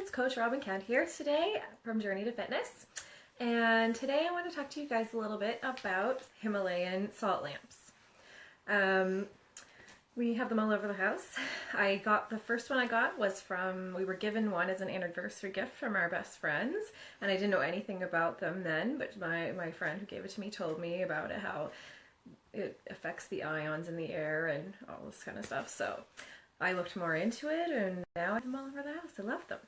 it's Coach Robin Kent here today from Journey to Fitness, and today I want to talk to you guys a little bit about Himalayan salt lamps. We have them all over the house. The first one I got was we were given one as an anniversary gift from our best friends, and I didn't know anything about them then, but my friend who gave it to me told me about it, how it affects the ions in the air and all this kind of stuff. So I looked more into it, and now I have them all over the house. I love them.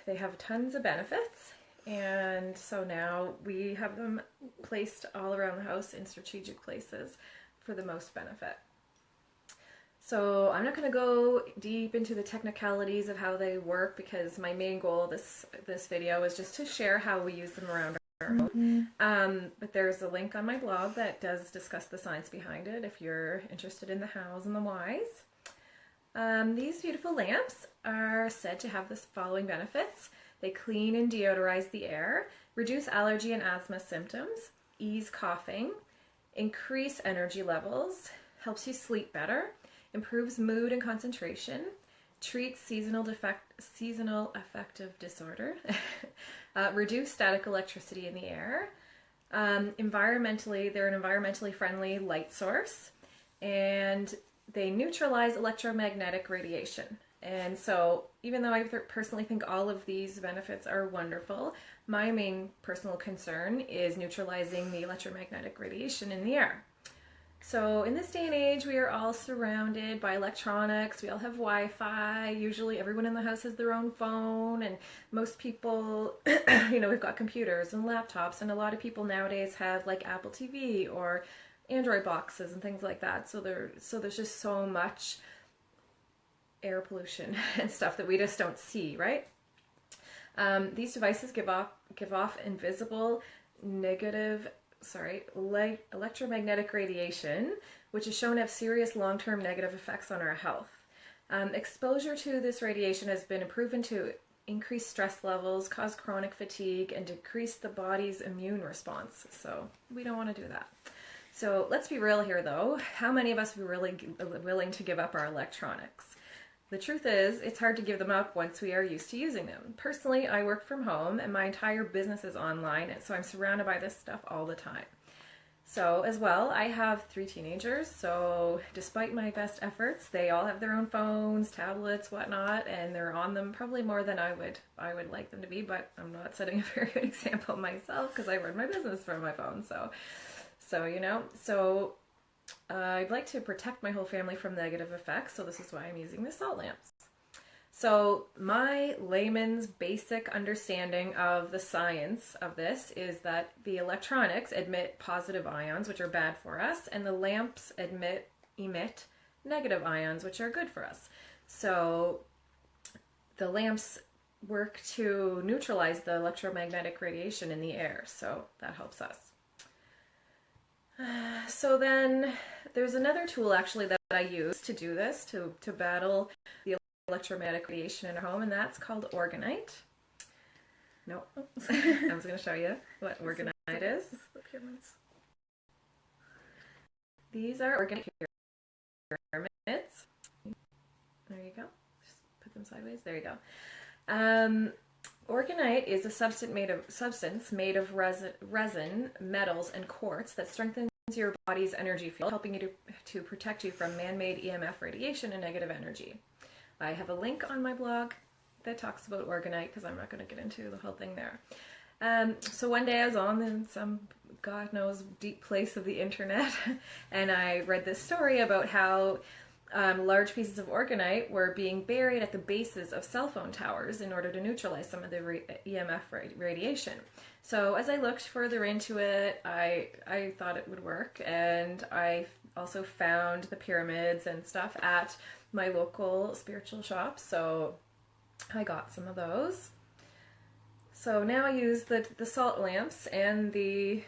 They have tons of benefits, and so now we have them placed all around the house in strategic places for the most benefit. So I'm not going to go deep into the technicalities of how they work, because my main goal of this video is just to share how we use them around our home. But there's a link on my blog that does discuss the science behind it if you're interested in the hows and the whys. These beautiful lamps are said to have the following benefits. They clean and deodorize the air, reduce allergy and asthma symptoms, ease coughing, increase energy levels, helps you sleep better, improves mood and concentration, treats seasonal affective disorder, reduce static electricity in the air. They're an environmentally friendly light source, and they neutralize electromagnetic radiation. And so even though I personally think all of these benefits are wonderful, my main personal concern is neutralizing the electromagnetic radiation in the air. So in this day and age, we are all surrounded by electronics. We all have Wi-Fi. Usually everyone in the house has their own phone, and most people, we've got computers and laptops, and a lot of people nowadays have like Apple TV or Android boxes and things like that. So there's just so much air pollution and stuff that we just don't see, right? These devices give off invisible electromagnetic radiation, which is shown to have serious long-term negative effects on our health. Exposure to this radiation has been proven to increase stress levels, cause chronic fatigue, and decrease the body's immune response. So we don't want to do that. So let's be real here though. How many of us are really willing to give up our electronics? The truth is, it's hard to give them up once we are used to using them. Personally, I work from home and my entire business is online, and so I'm surrounded by this stuff all the time. So as well, I have 3 teenagers, so despite my best efforts, they all have their own phones, tablets, whatnot, and they're on them probably more than I would like them to be, but I'm not setting a very good example myself because I run my business from my phone, so I'd like to protect my whole family from negative effects, so this is why I'm using the salt lamps. So my layman's basic understanding of the science of this is that the electronics emit positive ions, which are bad for us, and the lamps emit negative ions, which are good for us. So the lamps work to neutralize the electromagnetic radiation in the air, so that helps us. So then there's another tool actually that I use to do this, to battle the electromagnetic radiation in our home, and that's called Orgonite. No, I was going to show you what Orgonite is. The pyramids. These are Orgonite pyramids. There you go. Just put them sideways. There you go. Orgonite is a substance made of resin, metals, and quartz that strengthens your body's energy field, helping you to protect you from man-made EMF radiation and negative energy. I have a link on my blog that talks about Orgonite, because I'm not going to get into the whole thing there. So one day I was on some God knows deep place of the internet, and I read this story about how large pieces of Orgonite were being buried at the bases of cell phone towers in order to neutralize some of the EMF radiation. So as I looked further into it, I thought it would work, and I also found the pyramids and stuff at my local spiritual shop, so I got some of those. So now I use the salt lamps and the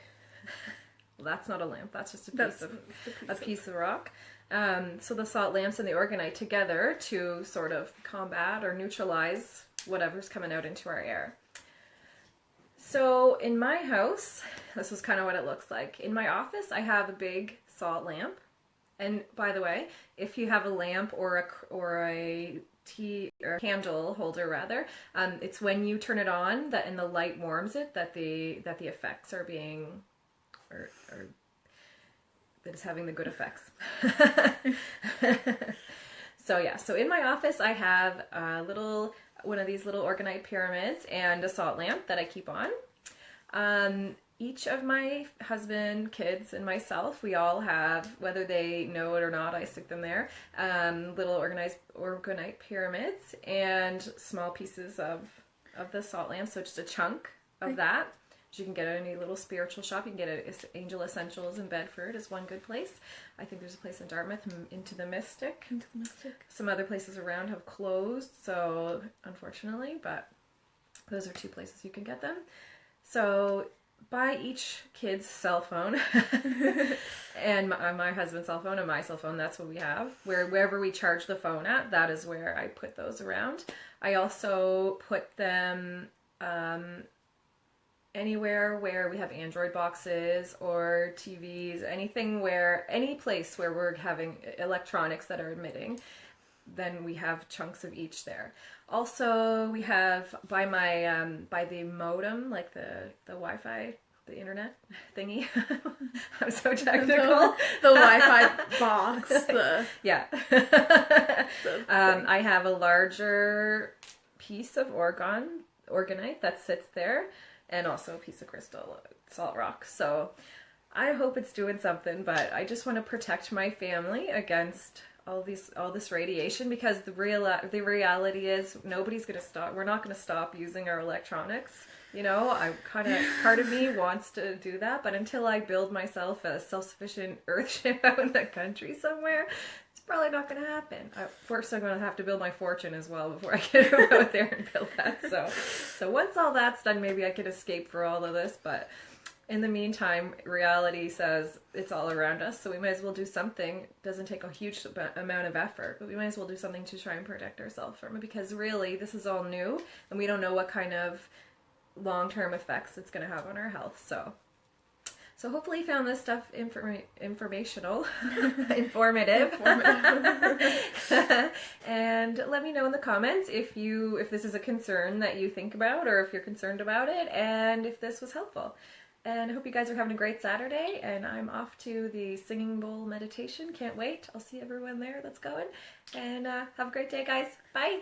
well, that's not a lamp, that's just a piece of rock. So the salt lamps and the Orgonite together to sort of combat or neutralize whatever's coming out into our air. So in my house, this is kind of what it looks like. In my office, I have a big salt lamp, And by the way, if you have a lamp or a tea or a candle holder rather, it's when you turn it on that and the light warms it that the effects are being or that is having the good effects. So yeah, so in my office I have one of these little Orgonite pyramids and a salt lamp that I keep on. Each of my husband, kids, and myself, we all have, whether they know it or not, I stick them there, little Orgonite pyramids and small pieces of the salt lamp, so just a chunk of that. You can get at any little spiritual shop. You can get it Angel Essentials in Bedford is one good place. I think there's a place in Dartmouth, Into the Mystic. Some other places around have closed, so unfortunately, but those are 2 places you can get them. So buy each kid's cell phone and my husband's cell phone and my cell phone. That's what we have. Wherever we charge the phone at, that is where I put those around. I also put them anywhere where we have Android boxes or TVs, any place where we're having electronics that are emitting, then we have chunks of each there. Also, we have by the modem, like the Wi-Fi, the internet thingy. I'm so technical. The Wi-Fi box. Yeah. I have a larger piece of Orgonite that sits there, and also a piece of crystal salt rock. So I hope it's doing something, but I just want to protect my family against all this radiation, because the reality is nobody's going to stop. We're not going to stop using our electronics. You know, part of me wants to do that, but until I build myself a self-sufficient earthship out in the country somewhere, it's probably not going to happen. First, I'm going to have to build my fortune as well before I get out there and build that. So once all that's done, maybe I could escape for all of this, but in the meantime, reality says it's all around us, so we might as well do something. It doesn't take a huge amount of effort, but we might as well do something to try and protect ourselves from it, because really, this is all new, and we don't know what kind of long-term effects it's going to have on our health. So hopefully you found this stuff informational, informative. And let me know in the comments if this is a concern that you think about, or if you're concerned about it, and if this was helpful. And I hope you guys are having a great Saturday, and I'm off to the singing bowl meditation. Can't wait. I'll see everyone there that's going. And have a great day, guys. Bye.